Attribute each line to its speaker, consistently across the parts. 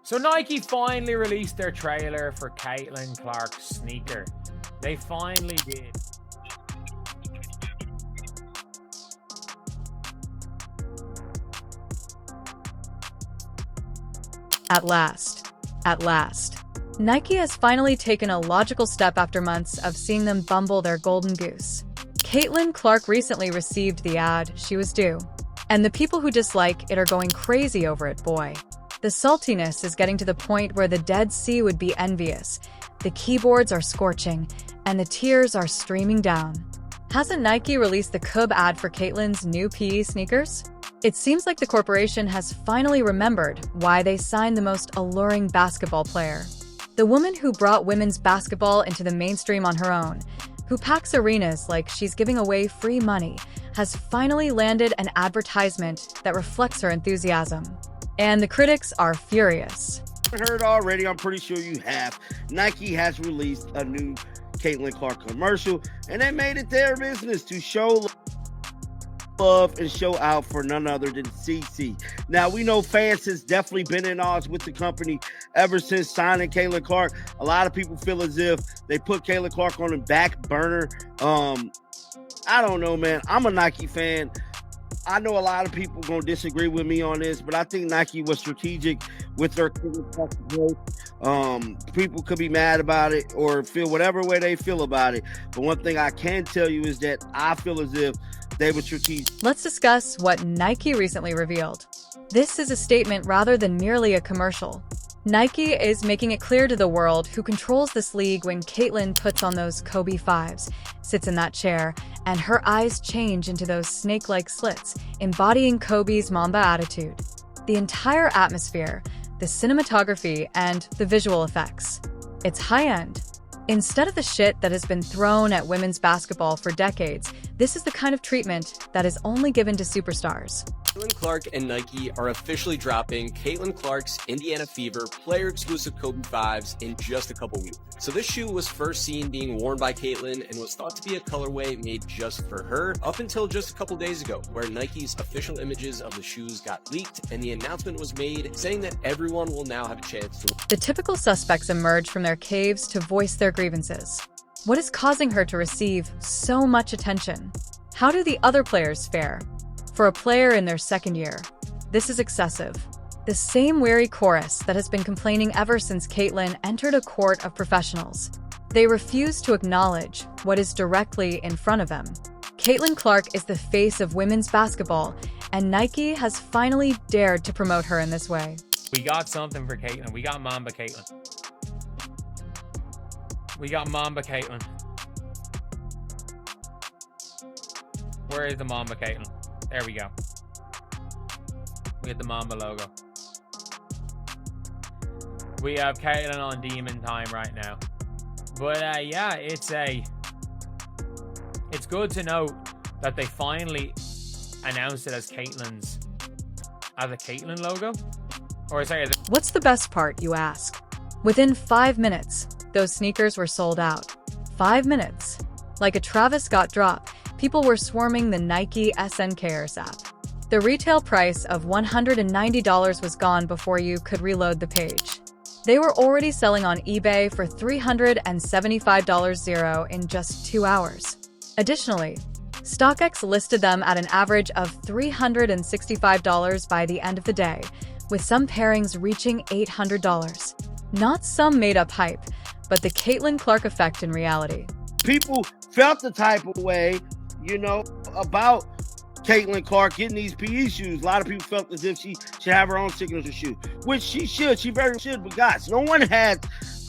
Speaker 1: So Nike finally released their trailer for Caitlin Clark's sneaker. They finally did.
Speaker 2: At last. Nike has finally taken a logical step after months of seeing them bumble their golden goose. Caitlin Clark recently received the ad she was due, and the people who dislike it are going crazy over it, boy. The saltiness is getting to the point where the Dead Sea would be envious. The keyboards are scorching, and the tears are streaming down. Hasn't Nike released the Cub ad for Caitlin's new PE sneakers? It seems like the corporation has finally remembered why they signed the most alluring basketball player. The woman who brought women's basketball into the mainstream on her own, who packs arenas like she's giving away free money, has finally landed an advertisement that reflects her enthusiasm. And the critics are furious.
Speaker 3: Heard already, I'm pretty sure you have. Nike has released a new Caitlin Clark commercial, and they made it their business to show love and show out for none other than CC. Now, we know fans has definitely been in odds with the company ever since signing Caitlin Clark. A lot of people feel as if they put Caitlin Clark on the back burner. I don't know, man. I'm a Nike fan. I know a lot of people going to disagree with me on this, but I think Nike was strategic with their growth. People could be mad about it or feel whatever way they feel about it. But one thing I can tell you is that I feel as if they were strategic.
Speaker 2: Let's discuss what Nike recently revealed. This is a statement rather than merely a commercial. Nike is making it clear to the world who controls this league when Caitlin puts on those Kobe 5s, sits in that chair, and her eyes change into those snake-like slits, embodying Kobe's Mamba attitude. The entire atmosphere, the cinematography, and the visual effects. It's high-end. Instead of the shit that has been thrown at women's basketball for decades, this is the kind of treatment that is only given to superstars.
Speaker 4: Caitlin Clark and Nike are officially dropping Caitlin Clark's Indiana Fever player-exclusive Kobe 5s in just a couple weeks. So this shoe was first seen being worn by Caitlin and was thought to be a colorway made just for her up until just a couple days ago, where Nike's official images of the shoes got leaked and the announcement was made saying that everyone will now have a chance to.
Speaker 2: The typical suspects emerge from their caves to voice their grievances. What is causing her to receive so much attention? How do the other players fare? For a player in their second year, this is excessive. The same weary chorus that has been complaining ever since Caitlin entered a court of professionals. They refuse to acknowledge what is directly in front of them. Caitlin Clark is the face of women's basketball, and Nike has finally dared to promote her in this way.
Speaker 1: We got something for Caitlin. We got Mamba Caitlin. We got Mamba Caitlin. Where is the Mamba Caitlin? There we go. We get the Mamba logo. We have Caitlin on Demon Time right now. But yeah, it's good to note that they finally announced it as a Caitlin logo. Or sorry,
Speaker 2: what's the best part, you ask? Within 5 minutes, those sneakers were sold out. 5 minutes. Like a Travis Scott drop, people were swarming the Nike SNKers app. The retail price of $190 was gone before you could reload the page. They were already selling on eBay for $375 in just 2 hours. Additionally, StockX listed them at an average of $365 by the end of the day, with some pairings reaching $800. Not some made-up hype, but the Caitlin Clark effect in reality.
Speaker 3: People felt the type of way, about Caitlin Clark getting these PE shoes. A lot of people felt as if she should have her own signature shoe, which she should. She very should. But guys, I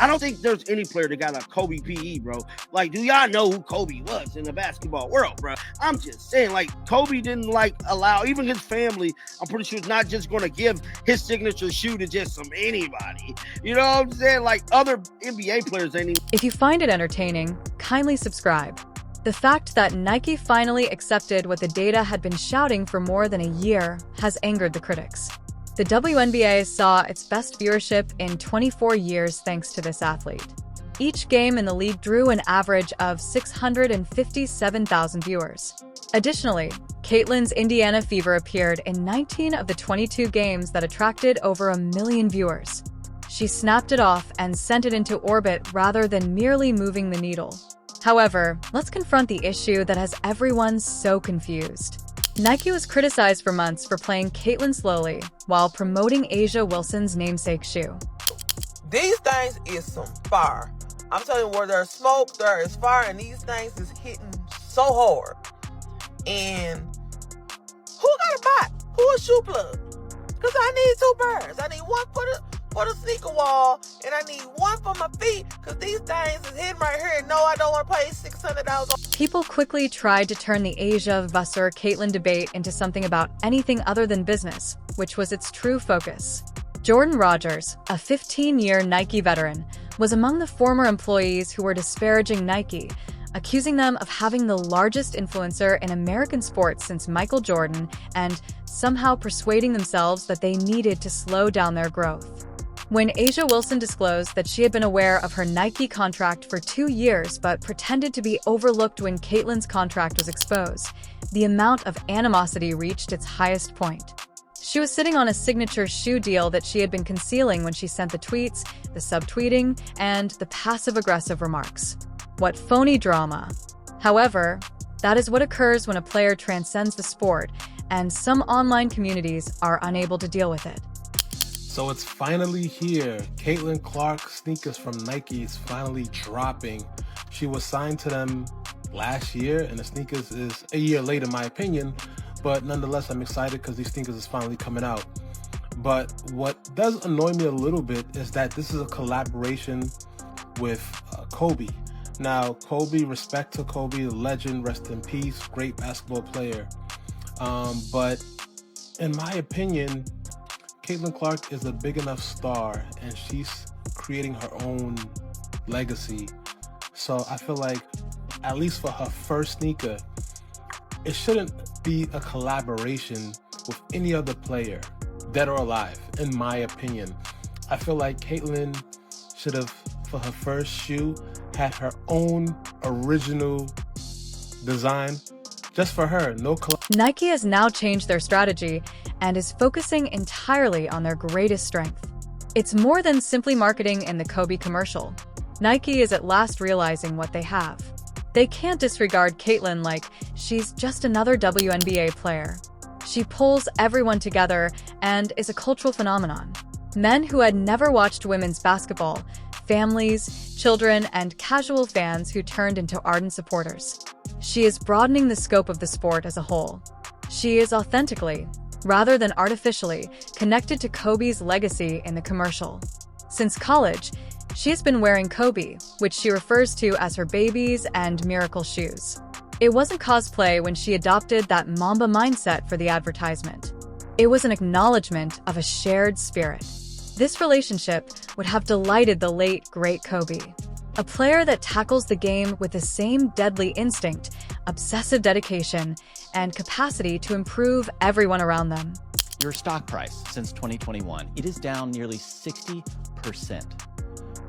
Speaker 3: don't think there's any player that got a Kobe PE, bro. Like, do y'all know who Kobe was in the basketball world, bro? I'm just saying, like, Kobe didn't allow, even his family, I'm pretty sure, is not just going to give his signature shoe to just anybody. You know what I'm saying? Like, other NBA players ain't even.
Speaker 2: If you find it entertaining, kindly subscribe. The fact that Nike finally accepted what the data had been shouting for more than a year has angered the critics. The WNBA saw its best viewership in 24 years thanks to this athlete. Each game in the league drew an average of 657,000 viewers. Additionally, Caitlin's Indiana Fever appeared in 19 of the 22 games that attracted over 1 million viewers. She snapped it off and sent it into orbit rather than merely moving the needle. However, let's confront the issue that has everyone so confused. Nike was criticized for months for playing Caitlyn slowly while promoting A'ja Wilson's namesake shoe.
Speaker 5: These things is some fire. I'm telling you, where there's smoke, there is fire, and these things is hitting so hard. And who got a bot? Who a shoe plug? Because I need 2 pairs. I need one for the sneaker wall, and I need one for my feet, because these things is hitting right here. And no, I don't want to pay $600.
Speaker 2: People quickly tried to turn the A'ja vs. Caitlyn debate into something about anything other than business, which was its true focus. Jordan Rogers, a 15-year Nike veteran, was among the former employees who were disparaging Nike, accusing them of having the largest influencer in American sports since Michael Jordan and somehow persuading themselves that they needed to slow down their growth. When A'ja Wilson disclosed that she had been aware of her Nike contract for 2 years but pretended to be overlooked when Caitlyn's contract was exposed, the amount of animosity reached its highest point. She was sitting on a signature shoe deal that she had been concealing when she sent the tweets, the subtweeting, and the passive-aggressive remarks. What phony drama. However, that is what occurs when a player transcends the sport, and some online communities are unable to deal with it.
Speaker 6: So it's finally here. Caitlyn Clark sneakers from Nike is finally dropping. She was signed to them last year, and the sneakers is a year late in my opinion, but nonetheless I'm excited because these sneakers is finally coming out. But what does annoy me a little bit is that this is a collaboration with Kobe. Now, Kobe, respect to Kobe, the legend, rest in peace, great basketball player. But in my opinion, Caitlyn Clark is a big enough star and she's creating her own legacy. So I feel like, at least for her first sneaker, it shouldn't be a collaboration with any other player, dead or alive, in my opinion. I feel like Caitlyn should have, for her first shoe, had her own original design just for her.
Speaker 2: Nike has now changed their strategy and is focusing entirely on their greatest strength. It's more than simply marketing in the Kobe commercial. Nike is at last realizing what they have. They can't disregard Caitlyn like she's just another WNBA player. She pulls everyone together and is a cultural phenomenon. Men who had never watched women's basketball, families, children, and casual fans who turned into ardent supporters. She is broadening the scope of the sport as a whole. She is authentically, rather than artificially, connected to Kobe's legacy in the commercial. Since college, she has been wearing Kobe, which she refers to as her babies and miracle shoes. It wasn't cosplay when she adopted that Mamba mindset for the advertisement. It was an acknowledgement of a shared spirit. This relationship would have delighted the late, great Kobe. A player that tackles the game with the same deadly instinct, obsessive dedication, and capacity to improve everyone around them.
Speaker 7: Your stock price since 2021, it is down nearly 60%.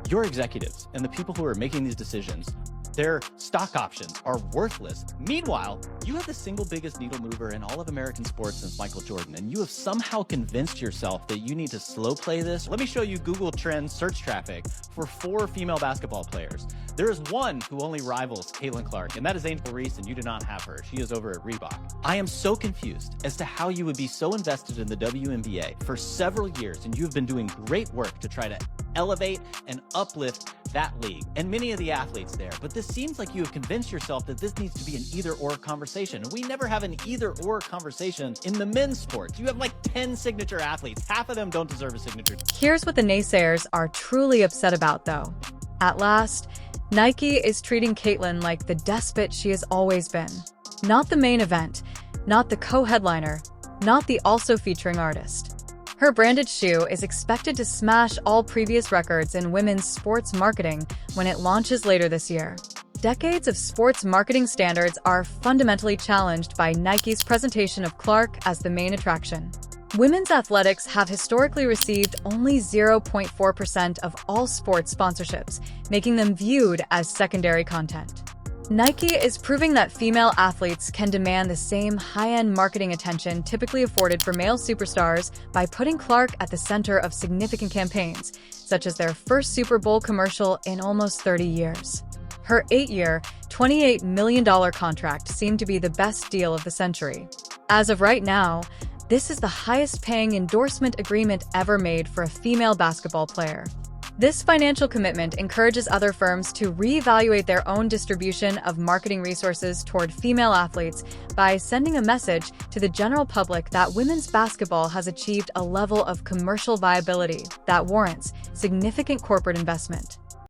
Speaker 7: Your executives and the people who are making these decisions, their stock options are worthless. Meanwhile, you have the single biggest needle mover in all of American sports since Michael Jordan, and you have somehow convinced yourself that you need to slow play this. Let me show you Google Trends search traffic for 4 female basketball players. There is one who only rivals Caitlyn Clark, and that is Angel Reese, and you do not have her. She is over at Reebok. I am so confused as to how you would be so invested in the WNBA for several years, and you have been doing great work to try to elevate and uplift that league and many of the athletes there. But this seems like you have convinced yourself that this needs to be an either-or conversation. We never have an either-or conversation in the men's sports. You have like 10 signature athletes. Half of them don't deserve a signature.
Speaker 2: Here's what the naysayers are truly upset about, though. At last, Nike is treating Caitlyn like the despot she has always been. Not the main event, not the co-headliner, not the also featuring artist. Her branded shoe is expected to smash all previous records in women's sports marketing when it launches later this year. Decades of sports marketing standards are fundamentally challenged by Nike's presentation of Clark as the main attraction. Women's athletics have historically received only 0.4% of all sports sponsorships, making them viewed as secondary content. Nike is proving that female athletes can demand the same high-end marketing attention typically afforded for male superstars by putting Clark at the center of significant campaigns, such as their first Super Bowl commercial in almost 30 years. Her 8-year, $28 million contract seemed to be the best deal of the century. As of right now, this is the highest-paying endorsement agreement ever made for a female basketball player. This financial commitment encourages other firms to reevaluate their own distribution of marketing resources toward female athletes by sending a message to the general public that women's basketball has achieved a level of commercial viability that warrants significant corporate investment.